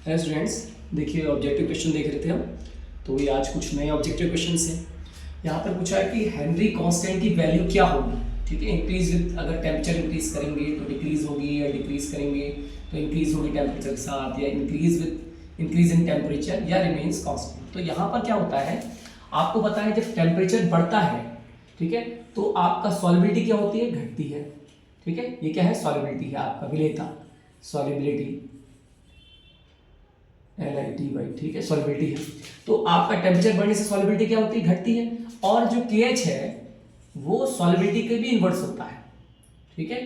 है स्टूडेंट्स। देखिए objective question देख रहे थे हम, तो ये आज कुछ नए ऑब्जेक्टिव क्वेश्चन हैं। यहाँ पर पूछा है कि हेनरी कांस्टेंट की वैल्यू क्या होगी। ठीक है, इंक्रीज विद, अगर टेम्परेचर इंक्रीज करेंगे तो डिक्रीज होगी, या डिक्रीज करेंगे तो इंक्रीज होगी टेम्परेचर के साथ, या increase with increase in temperature, या रिमेन्स कांस्टेंट। तो यहाँ पर क्या होता है, आपको पता है जब टेम्परेचर बढ़ता है, ठीक है, तो आपका सॉल्युबिलिटी क्या होती है, घटती है। ठीक है, ये क्या है, सॉल्युबिलिटी है आपका, विलेयता, सॉल्युबिलिटी LITY, ठीक है, सॉल्युबिलिटी है। तो आपका टेम्परेचर बढ़ने से सॉल्युबिलिटी क्या होती है, घटती है। और जो KH है वो सॉल्युबिलिटी के भी इन्वर्स होता है। ठीक है,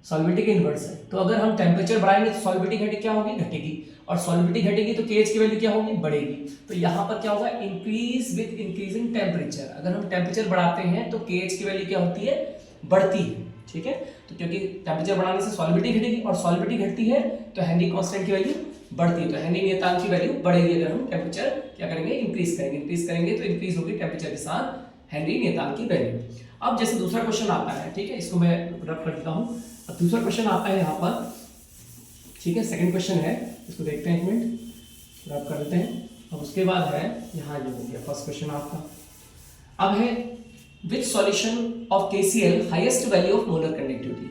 सॉल्युबिलिटी के इन्वर्स है। तो अगर हम टेम्परेचर बढ़ाएंगे तो सॉल्युबिलिटी घटे क्या होगी, घटेगी, और सॉल्युबिलिटी घटेगी तो KH की वैल्यू क्या होगी, बढ़ेगी। तो यहाँ पर क्या होगा, इंक्रीज विद इंक्रीजिंग टेम्परेचर। अगर हम टेम्परेचर बढ़ाते हैं तो KH की वैल्यू क्या होती है, बढ़ती है। ठीक है, तो क्योंकि टेम्परेचर बढ़ाने से सॉल्युबिलिटी घटेगी और सॉल्युबिलिटी घटती है तो हेनरी कांस्टेंट की वैल्यू बढ़ती है। तो हेनरी नियतांक की वैल्यू बढ़ेगी अगर हम टेम्परेचर क्या करेंगे, इंक्रीज करेंगे तो इंक्रीज होगी टेम्परेचर के साथ हेनरी नियतांक की वैल्यू। अब जैसे दूसरा क्वेश्चन आता है, ठीक है, इसको मैं रफ कर देता हूँ। अब दूसरा क्वेश्चन आता है यहाँ पर, ठीक है, सेकंड क्वेश्चन है, इसको देखते हैं, एक मिनट रफ कर देते हैं। अब उसके बाद है यहाँ, ये हो गया फर्स्ट क्वेश्चन आपका। अब है which solution of KCl highest value of molar conductivity.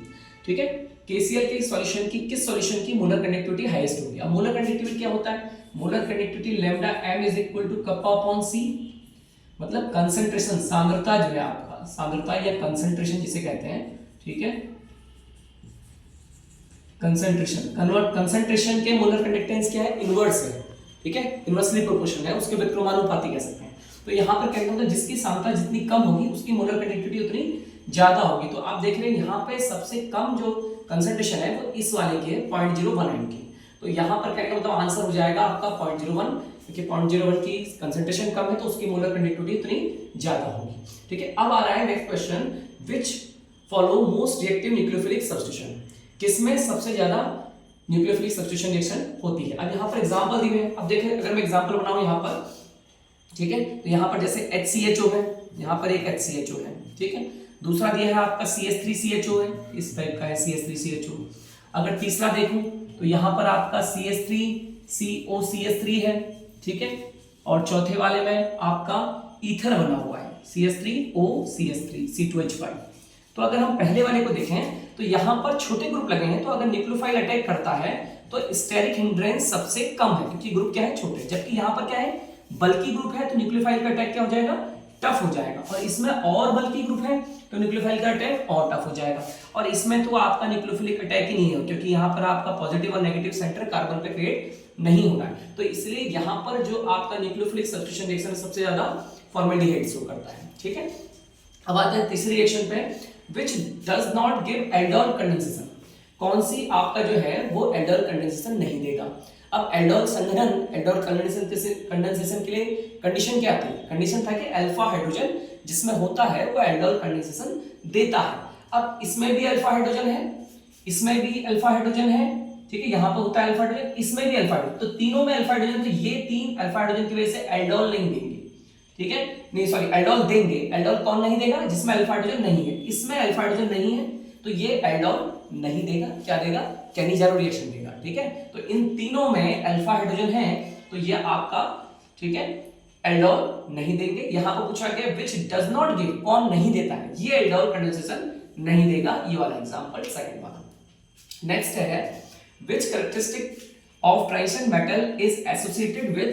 ठीक है, KCl के सॉल्यूशन की, किस सॉल्यूशन की मोलर कंडक्टिविटी हाईएस्ट होगी। अब मोलर कंडक्टिविटी क्या होता है, molar conductivity lambda m is equal to kappa upon C, मतलब कंसंट्रेशन, सांद्रता जो है आपका, सांद्रता या कंसंट्रेशन जिसे कहते हैं। ठीक है, कंसंट्रेशन के मोलर कंडक्टेंस क्या है, इनवर्स है। ठीक है, इनवर्सली प्रोपोर्शनल है, उसके व्युत्क्रमानुपाती कह सकते हैं। तो यहाँ पर क्या होगा, जिसकी सांद्रता जितनी कम होगी उसकी मोलर कंडक्टिविटी उतनी ज्यादा होगी। तो आप देख रहे हैं यहाँ पे सबसे कम जो कंसंट्रेशन है वो इस वाले के 0.01 की। तो यहाँ पर क्या मतलब आंसर हो जाएगा आपका 0.01, क्योंकि 0.01 की कंसंट्रेशन कम है तो उसकी मोलर कंडक्टिविटी उतनी ज्यादा होगी। ठीक है, अब आ रहा है next question, which follow most reactive nucleophilic substitution, किसमें सबसे ज्यादा न्यूक्लियोफिलिक सब्स्टिट्यूशन रिएक्शन होती है। अब यहाँ पर एग्जांपल दिए हैं, अब देखें अगर मैं एग्जांपल बनाऊं यहाँ पर, ठीक है, तो यहाँ पर जैसे HCHO है, यहाँ पर एक HCHO है, ठीक है, दूसरा दिया है आपका CH3CHO है, इस टाइप का है CH3CHO। अगर तीसरा देखूं तो यहाँ पर आपका CH3COCH3 है, ठीक है, और चौथे वाले में आपका ईथर बना हुआ है CH3OCH3 C2H5। तो अगर हम पहले वाले को देखें तो यहाँ पर छोटे ग्रुप लगे हैं, तो अगर न्यूक्लियोफाइल अटैक करता है तो स्टेरिक हिंड्रेंस सबसे कम है, क्योंकि ग्रुप क्या है, छोटे। जबकि यहाँ पर क्या है, बल्कि ग्रुप है तो न्यूक्लियोफाइल का अटैक क्या हो जाएगा, टफ हो जाएगा। और इसमें और बल्कि ग्रुप है तो न्यूक्लियोफाइल का अटैक और टफ हो जाएगा। और इसमें तो आपका न्यूक्लियोफिलिक अटैक ही नहीं है, क्योंकि यहाँ पर आपका पॉजिटिव और नेगेटिव सेंटर कार्बन पे क्रिएट नहीं हो रहा है। तो इसलिए यहाँ पर जो आपका न्यूक्लियोफिलिक सब्स्टिट्यूशन रिएक्शन सबसे ज्यादा फॉर्मेल्डिहाइड शो करता है। ठीक है, अब आते हैं तीसरी रिएक्शन पे, which does not give aldol condensation, कौन सी आपका जो है वो aldol condensation नहीं देगा। अब aldol संघनन, aldol कंडेंसेशन के लिए कंडीशन क्या थी, कंडीशन था कि अल्फा हाइड्रोजन जिसमें होता है वो aldol कंडेंसेशन देता है। अब इसमें भी अल्फा हाइड्रोजन है, इसमें भी अल्फा हाइड्रोजन है, ठीक है, यहाँ पर होता है अल्फा हाइड्रोजन, इसमें भी अल्फा हाइड्रोजन, तो तीनों में अल्फा हाइड्रोजन, तो ये तीन अल्फा हाइड्रोजन की वजह से aldol नहीं देंगे। ठीक है, नहीं सॉरी, एल्डोल देंगे। एल्डोल कौन नहीं देगा, जिसमें अल्फा हाइड्रोजन नहीं है, इसमें अल्फा हाइड्रोजन नहीं है, तो ये एल्डोल नहीं देगा, क्या देगा, कैनिजारो रिएक्शन देगा। ठीक है, तो इन तीनों में अल्फा हाइड्रोजन है तो ये आपका, ठीक है, एल्डोल नहीं देंगे। यहां पर पूछा गया व्हिच डज नॉट गिव, कौन नहीं देता है, ये एल्डोल कंडेंसेशन नहीं देगा, ये वाला एग्जांपल सेकंड वाला। नेक्स्ट है which characteristic of transition metal is associated with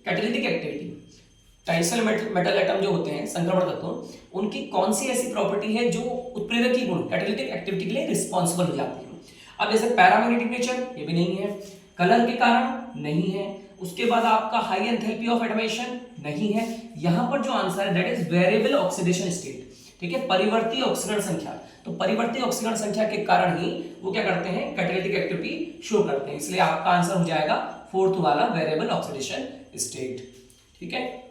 catalytic activity. Transitional metal atom जो होते हैं, संक्रमण तत्व, उनकी कौन सी ऐसी प्रॉपर्टी है जो उत्प्रेरकी गुण, कैटालिटिक एक्टिविटी के लिए रिस्पांसिबल हो जाती है। अब जैसे पैरामैग्नेटिक नेचर, ये भी नहीं है, कलर के कारण नहीं है, उसके बाद आपका हाई एंथैल्पी ऑफ एटमेशन नहीं है। यहां पर जो आंसर है that is variable oxidation state. ठीक है, परिवर्ती ऑक्सीकरण संख्या, तो परिवर्ती ऑक्सीकरण संख्या के कारण ही वो क्या करते हैं, कैटालिटिक एक्टिविटी शो करते हैं। इसलिए आपका आंसर हो जाएगा फोर्थ वाला, वेरिएबल ऑक्सीडेशन स्टेट। ठीक है,